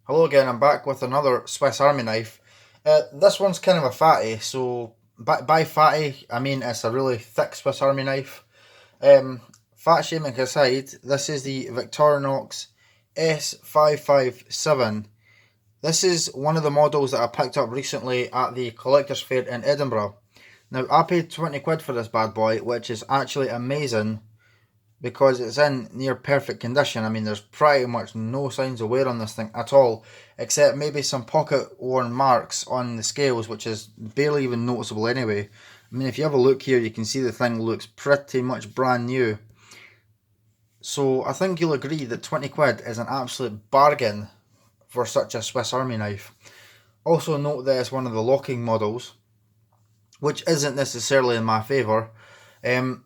Hello again, I'm back with another Swiss Army knife. This one's kind of a fatty, so by fatty, I mean it's a really thick Swiss Army knife. Fat shaming aside, this is the Victorinox S557. This is one of the models that I picked up recently at the Collector's Fair in Edinburgh. Now, I paid 20 quid for this bad boy, which is actually amazing because it's in near perfect condition. I mean, there's pretty much no signs of wear on this thing at all, except maybe some pocket worn marks on the scales, which is barely even noticeable anyway. I mean, if you have a look here, you can see the thing looks pretty much brand new. So I think you'll agree that 20 quid is an absolute bargain for such a Swiss Army knife. Also note that it's one of the locking models, which isn't necessarily in my favour. Um,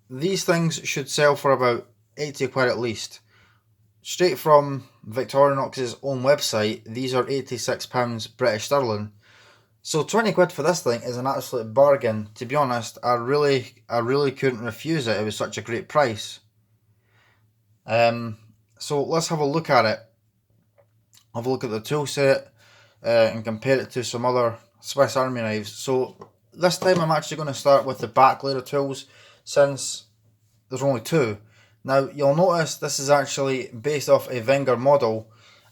these things should sell for about 80 quid at least. Straight from Victorinox's own website, these are £86 British sterling. So 20 quid for this thing is an absolute bargain. To be honest, I really couldn't refuse it. It was such a great price. So let's have a look at it. Have a look at the tool set and compare it to some other Swiss Army knives. So this time I'm actually going to start with the back layer tools, since there's only two. Now you'll notice this is actually based off a Wenger model.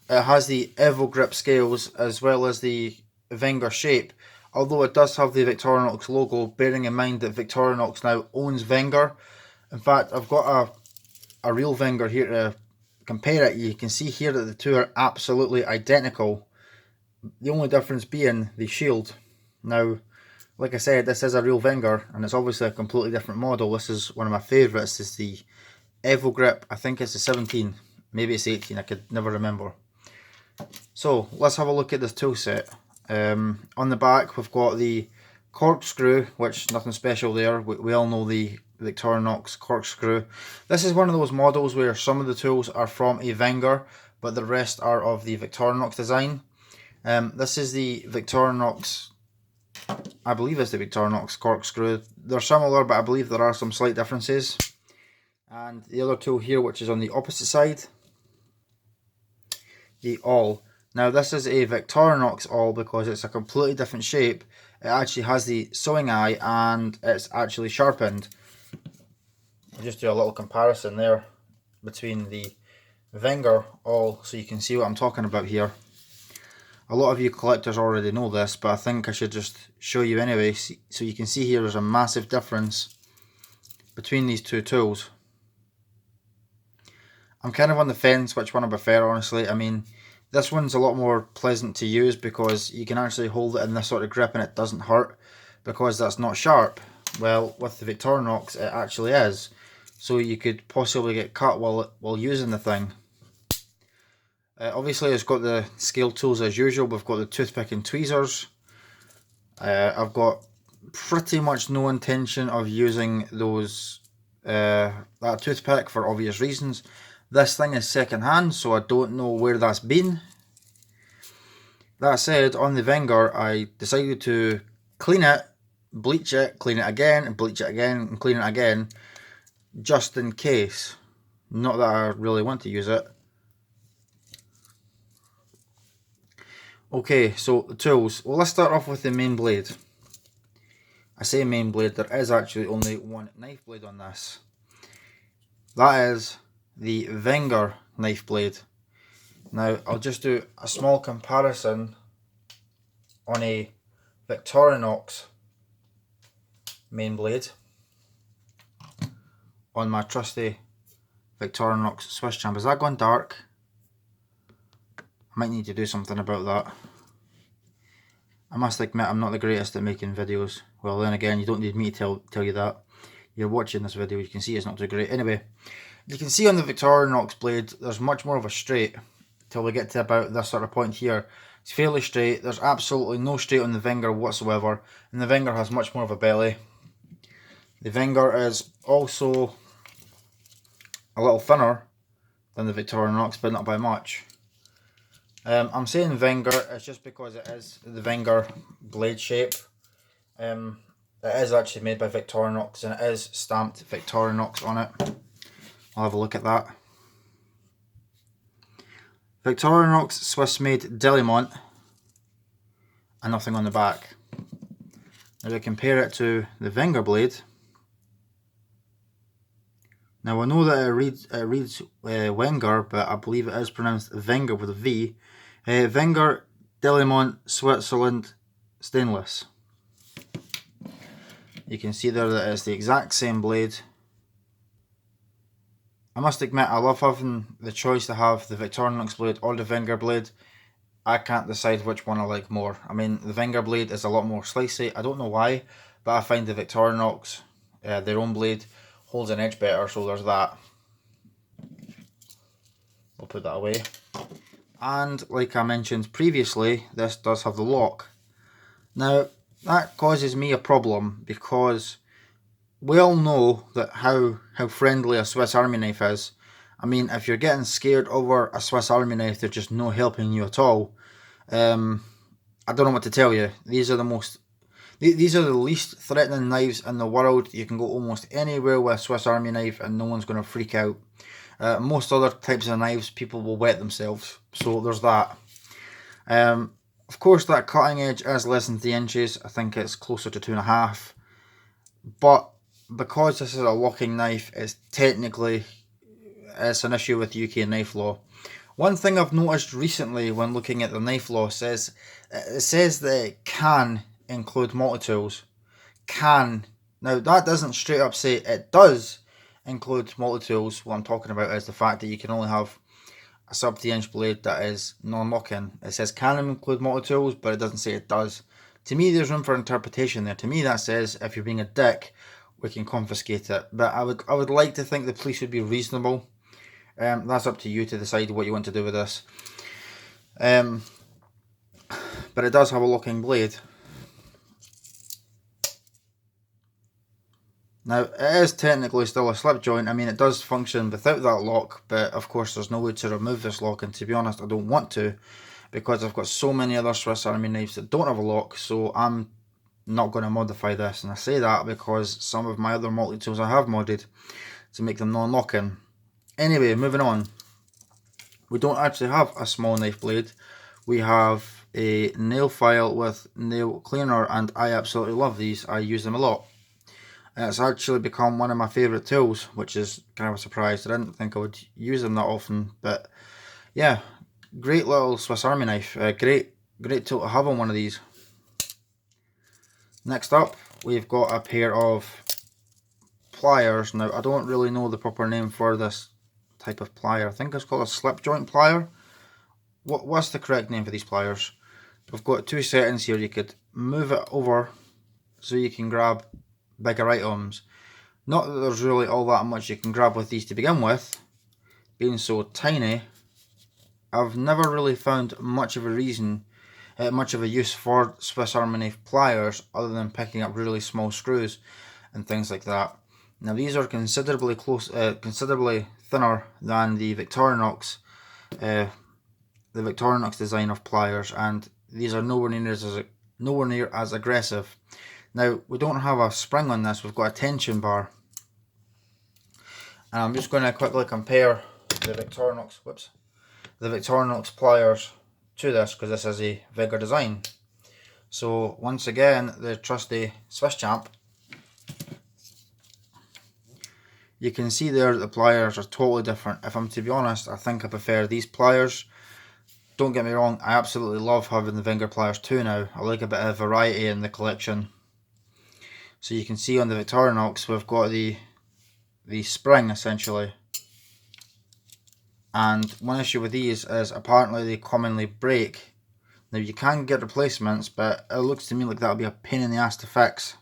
It has the Evo grip scales as well as the Wenger shape, although it does have the Victorinox logo, bearing in mind that Victorinox now owns Wenger. In fact, I've got a real Wenger here to compare it. You can see here that the two are absolutely identical, the only difference being the shield. Now, like I said, this is a real Wenger, and it's obviously a completely different model. This is one of my favourites. It's the Evo Grip. I think it's the 17, maybe it's 18, I could never remember. So let's have a look at this tool set. On the back we've got the corkscrew, which nothing special there. We all know the Victorinox corkscrew. This is one of those models where some of the tools are from a Wenger, but the rest are of the Victorinox design. This is the Victorinox, I believe it's the Victorinox corkscrew. They're similar, but I believe there are some slight differences. And the other tool here, which is on the opposite side, the awl. Now this is a Victorinox awl because it's a completely different shape. It actually has the sewing eye and it's actually sharpened. I'll just do a little comparison there between the Wenger awl so you can see what I'm talking about here. A lot of you collectors already know this, but I think I should just show you anyway, so you can see here there's a massive difference between these two tools. I'm kind of on the fence which one I prefer, honestly. I mean, this one's a lot more pleasant to use because you can actually hold it in this sort of grip and it doesn't hurt because that's not sharp. Well, with the Victorinox it actually is, so you could possibly get cut while using the thing. Obviously it's got the scale tools as usual. We've got the toothpick and tweezers. I've got pretty much no intention of using that toothpick for obvious reasons. This thing is second hand, so I don't know where that's been. That said, on the Wenger I decided to clean it, bleach it, clean it again, bleach it again, and clean it again, just in case. Not that I really want to use it. Okay, so the tools. Well, let's start off with the main blade. I say main blade, there is actually only one knife blade on this. That is the Wenger knife blade. Now, I'll just do a small comparison on a Victorinox main blade on my trusty Victorinox Swiss champ. Is that gone dark? I might need to do something about that. I must admit I'm not the greatest at making videos. Well, then again, you don't need me to tell you that. You're watching this video, you can see it's not too great. Anyway, you can see on the Victorinox blade there's much more of a straight till we get to about this sort of point here. It's fairly straight. There's absolutely no straight on the Wenger whatsoever, and the Wenger has much more of a belly. The Wenger is also a little thinner than the Victorinox, but not by much. I'm saying Wenger, it's just because it is the Wenger blade shape. It is actually made by Victorinox and it is stamped Victorinox on it. I'll have a look at that. Victorinox Swiss made Delimont, and nothing on the back. Now we compare it to the Wenger blade. Now I know that it reads Wenger, but I believe it is pronounced Wenger with a V. Wenger Delimont Switzerland stainless. You can see there that it's the exact same blade. I must admit, I love having the choice to have the Victorinox blade or the Wenger blade. I can't decide which one I like more. I mean, the Wenger blade is a lot more slicey. I don't know why, but I find the Victorinox, their own blade, holds an edge better, so there's that. I'll put that away. And like I mentioned previously, this does have the lock. Now, that causes me a problem because we all know that how friendly a Swiss Army knife is. I mean, if you're getting scared over a Swiss Army knife, they're just no helping you at all. I don't know what to tell you. These are the least threatening knives in the world. You can go almost anywhere with a Swiss Army knife and no one's going to freak out. Most other types of knives, people will wet themselves. So there's that. Of course, that cutting edge is less than 3 inches. I think it's closer to 2.5. But because this is a locking knife, it's an issue with UK knife law. One thing I've noticed recently when looking at the knife law says that it can include multi-tools. Can. Now that doesn't straight up say it does include multi-tools. What I'm talking about is the fact that you can only have a sub 3 inch blade that is non-locking. It says can include multi-tools, but it doesn't say it does. To me, there's room for interpretation there. To me, that says if you're being a dick, we can confiscate it. But I would like to think the police would be reasonable. That's up to you to decide what you want to do with this. But it does have a locking blade. Now, it is technically still a slip joint. I mean, it does function without that lock, but of course there's no way to remove this lock, and to be honest, I don't want to, because I've got so many other Swiss Army knives that don't have a lock, so I'm not going to modify this. And I say that because some of my other multi-tools I have modded to make them non-locking. Anyway, moving on. We don't actually have a small knife blade. We have a nail file with nail cleaner, and I absolutely love these. I use them a lot. It's actually become one of my favourite tools, which is kind of a surprise. I didn't think I would use them that often, but yeah, great little Swiss Army knife. Great tool to have on one of these. Next up, we've got a pair of pliers. Now, I don't really know the proper name for this type of plier. I think it's called a slip joint plier. What's the correct name for these pliers? We've got 2 settings here. You could move it over so you can grab bigger items. Not that there's really all that much you can grab with these to begin with, being so tiny. I've never really found much of a use for Swiss Army knife pliers other than picking up really small screws and things like that. Now these are considerably thinner than the Victorinox design of pliers, and these are nowhere near as aggressive. Now, we don't have a spring on this, we've got a tension bar. And I'm just going to quickly compare the Victorinox pliers to this, because this is a Wenger design. So, once again, the trusty Swiss champ. You can see there that the pliers are totally different. If I'm to be honest, I think I prefer these pliers. Don't get me wrong, I absolutely love having the Wenger pliers too now. I like a bit of variety in the collection. So you can see on the Victorinox we've got the spring essentially. And one issue with these is apparently they commonly break. Now you can get replacements, but it looks to me like that would be a pain in the ass to fix.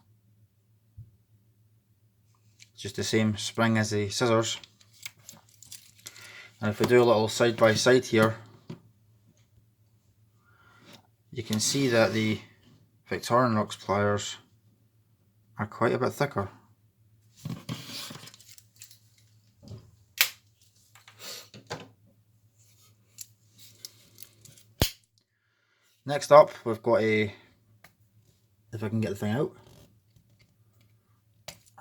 It's just the same spring as the scissors. And if we do a little side by side here, you can see that the Victorinox pliers are quite a bit thicker. Next up, we've got if I can get the thing out.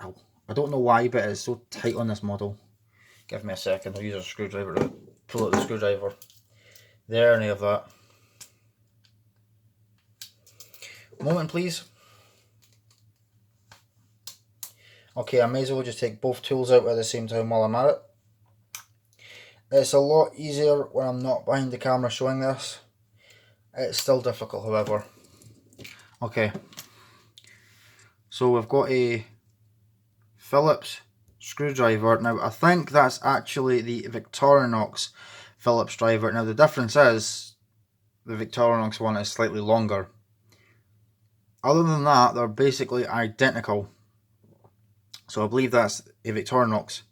Ow. I don't know why, but it's so tight on this model. Give me a second, I'll use a screwdriver to pull out the screwdriver. The irony of that. Moment please. Okay, I may as well just take both tools out at the same time while I'm at it. It's a lot easier when I'm not behind the camera showing this. It's still difficult, however. Okay, so we've got a Phillips screwdriver. Now I think that's actually the Victorinox Phillips driver. Now the difference is the Victorinox one is slightly longer. Other than that, they're basically identical. So I believe that's a Victorinox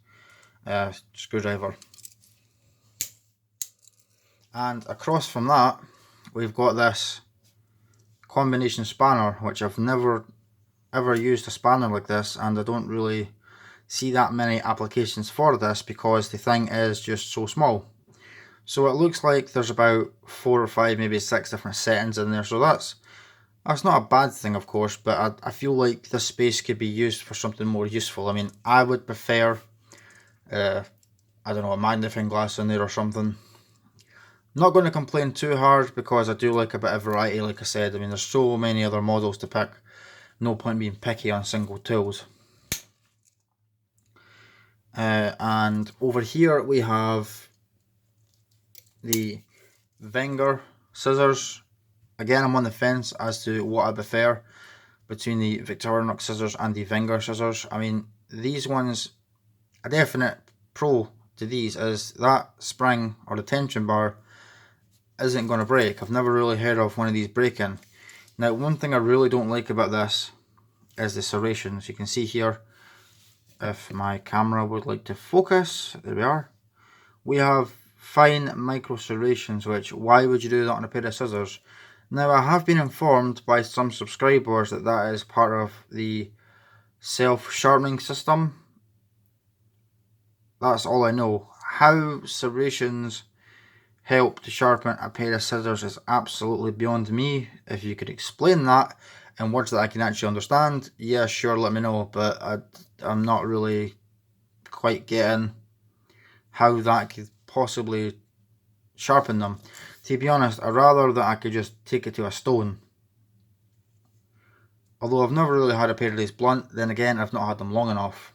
screwdriver. And across from that, we've got this combination spanner, which I've never ever used a spanner like this, and I don't really see that many applications for this because the thing is just so small. So it looks like there's about 4 or 5, maybe 6 different settings in there, so that's not a bad thing, of course, but I feel like this space could be used for something more useful. I mean, I would prefer I don't know, a magnifying glass in there or something. Not going to complain too hard because I do like a bit of variety, like I said. I mean, there's so many other models to pick. No point being picky on single tools. And over here we have the Wenger scissors. Again, I'm on the fence as to what I prefer between the Victorinox scissors and the Wenger scissors. I mean, these ones, a definite pro to these is that spring or the tension bar isn't going to break. I've never really heard of one of these breaking. Now, one thing I really don't like about this is the serrations. You can see here, if my camera would like to focus, there we are. We have fine micro serrations, which, why would you do that on a pair of scissors? Now, I have been informed by some subscribers that that is part of the self-sharpening system. That's all I know. How serrations help to sharpen a pair of scissors is absolutely beyond me. If you could explain that in words that I can actually understand, yeah, sure, let me know. But I'm not really quite getting how that could possibly sharpen them. To be honest, I'd rather that I could just take it to a stone. Although I've never really had a pair of these blunt, then again, I've not had them long enough.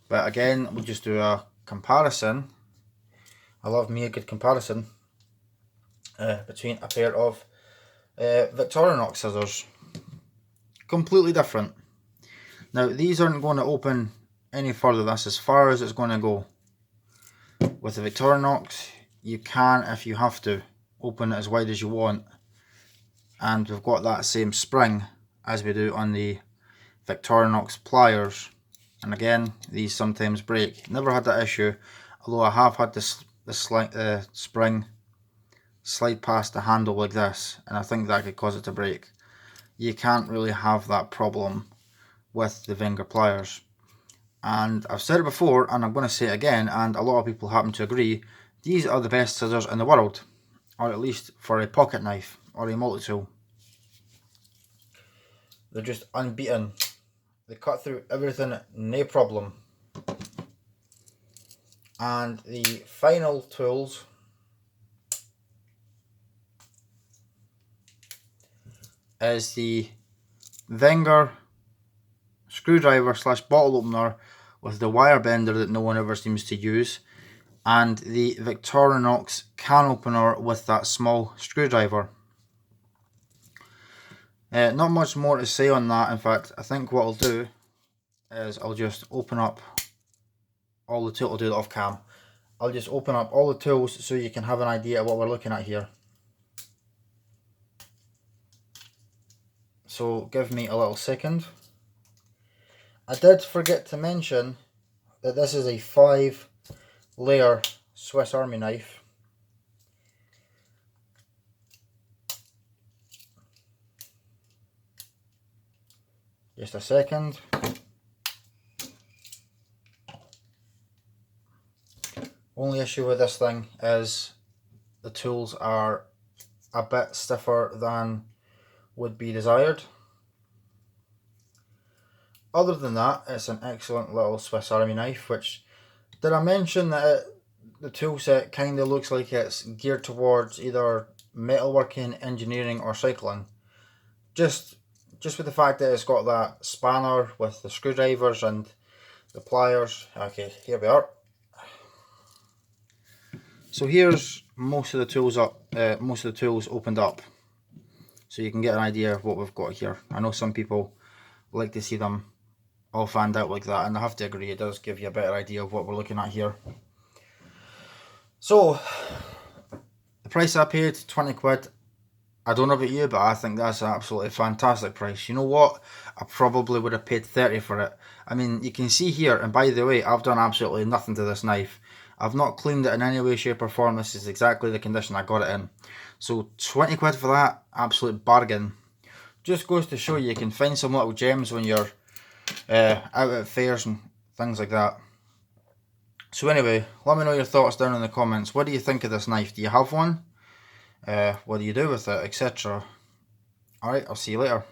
But again, we'll just do a comparison. I love me a good comparison between a pair of Victorinox scissors. Completely different. Now, these aren't going to open any further. That's as far as it's going to go. With the Victorinox, you can, if you have to, open it as wide as you want. And we've got that same spring as we do on the Victorinox pliers. And again, these sometimes break. Never had that issue, although I have had this spring slide past the handle like this, and I think that could cause it to break. You can't really have that problem with the Wenger pliers. And I've said it before, and I'm going to say it again, and a lot of people happen to agree, these are the best scissors in the world, or at least for a pocket knife or a multi-tool. They're just unbeaten. They cut through everything, no problem. And the final tools is the Wenger screwdriver slash bottle opener with the wire bender that no one ever seems to use, and the Victorinox can opener with that small screwdriver. Not much more to say on that. In fact, I think what I'll do is I'll just open up all the tools. I'll do it off cam. I'll just open up all the tools so you can have an idea of what we're looking at here. So give me a little second. I did forget to mention that this is a 5-layer Swiss Army knife. Just a second. Only issue with this thing is the tools are a bit stiffer than would be desired. Other than that, it's an excellent little Swiss Army knife, which, did I mention that it the tool set kind of looks like it's geared towards either metalworking, engineering or cycling. Just with the fact that it's got that spanner with the screwdrivers and the pliers. Okay, here we are. So here's most of the tools opened up, so you can get an idea of what we've got here. I know some people like to see them all fanned out like that, and I have to agree, it does give you a better idea of what we're looking at here. So the price I paid, 20 quid. I don't know about you, but I think that's an absolutely fantastic price. You know what? I probably would have paid 30 for it. I mean, you can see here, and by the way, I've done absolutely nothing to this knife. I've not cleaned it in any way, shape or form. This is exactly the condition I got it in. So 20 quid for that, absolute bargain. Just goes to show you can find some little gems when you're out at fairs and things like that. So anyway, let me know your thoughts down in the comments. What do you think of this knife? Do you have one? What do you do with it, etc. Alright, I'll see you later.